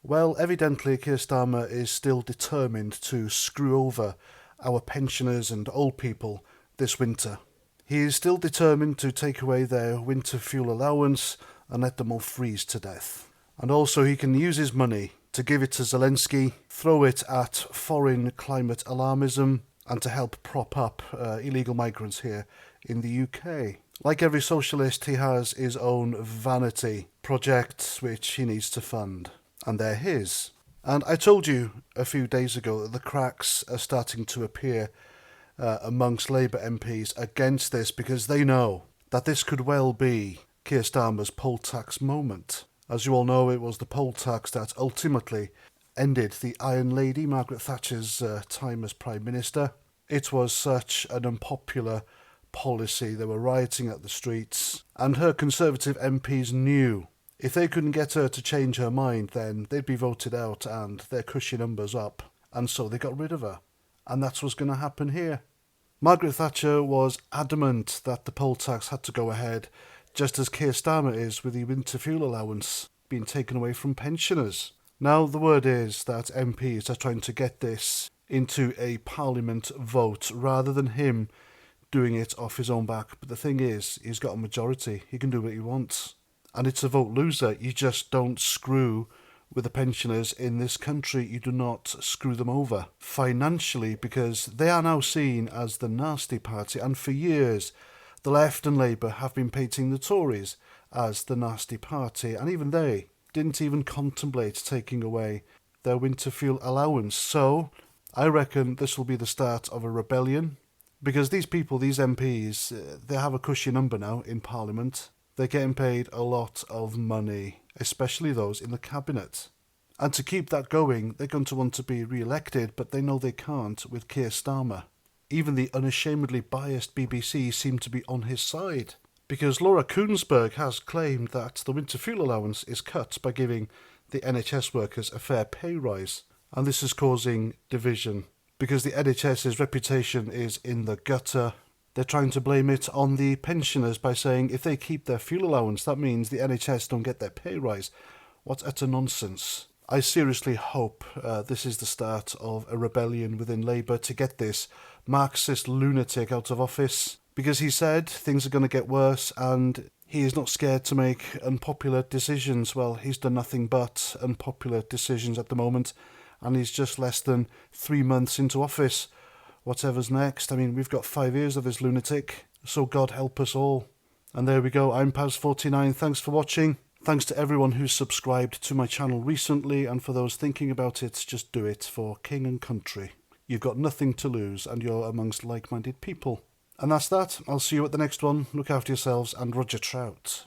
Well, evidently Keir Starmer is still determined to screw over our pensioners and old people this winter. He is still determined to take away their winter fuel allowance and let them all freeze to death. And also he can use his money to give it to Zelensky, throw it at foreign climate alarmism, and to help prop up illegal migrants here in the UK. Like every socialist, he has his own vanity projects which he needs to fund, and they're his. And I told you a few days ago that the cracks are starting to appear amongst Labour MPs against this, because they know that this could well be Keir Starmer's poll tax moment. As you all know, it was the poll tax that ultimately ended the Iron Lady Margaret Thatcher's time as Prime Minister. It was such an unpopular policy. They were rioting at the streets, and her Conservative MPs knew if they couldn't get her to change her mind, then they'd be voted out and their cushy numbers up, and so they got rid of her. And that's what's going to happen here. Margaret Thatcher was adamant that the poll tax had to go ahead, just as Keir Starmer is with the winter fuel allowance being taken away from pensioners. Now the word is that MPs are trying to get this into a parliament vote rather than him doing it off his own back. But the thing is, he's got a majority. He can do what he wants. And it's a vote loser. You just don't screw with the pensioners in this country. You do not screw them over financially, because they are now seen as the nasty party. And for years, the left and Labour have been painting the Tories as the nasty party. And even they didn't even contemplate taking away their winter fuel allowance. So I reckon this will be the start of a rebellion, because these people, these MPs, they have a cushy number now in Parliament. They're getting paid a lot of money, especially those in the cabinet. And to keep that going, they're going to want to be re-elected, but they know they can't with Keir Starmer. Even the unashamedly biased BBC seem to be on his side, because Laura Kuenssberg has claimed that the winter fuel allowance is cut by giving the NHS workers a fair pay rise. And this is causing division, because the NHS's reputation is in the gutter. They're trying to blame it on the pensioners by saying if they keep their fuel allowance, that means the NHS don't get their pay rise. What utter nonsense. I seriously hope this is the start of a rebellion within Labour to get this Marxist lunatic out of office, because he said things are going to get worse and he is not scared to make unpopular decisions. Well, he's done nothing but unpopular decisions at the moment, and he's just less than 3 months into office. Whatever's next, I mean, we've got 5 years of this lunatic, so God help us all. And there we go, I'm Paz49, thanks for watching. Thanks to everyone who's subscribed to my channel recently, and for those thinking about it, just do it for king and country. You've got nothing to lose, and you're amongst like-minded people. And that's that. I'll see you at the next one. Look after yourselves, and Roger Trout.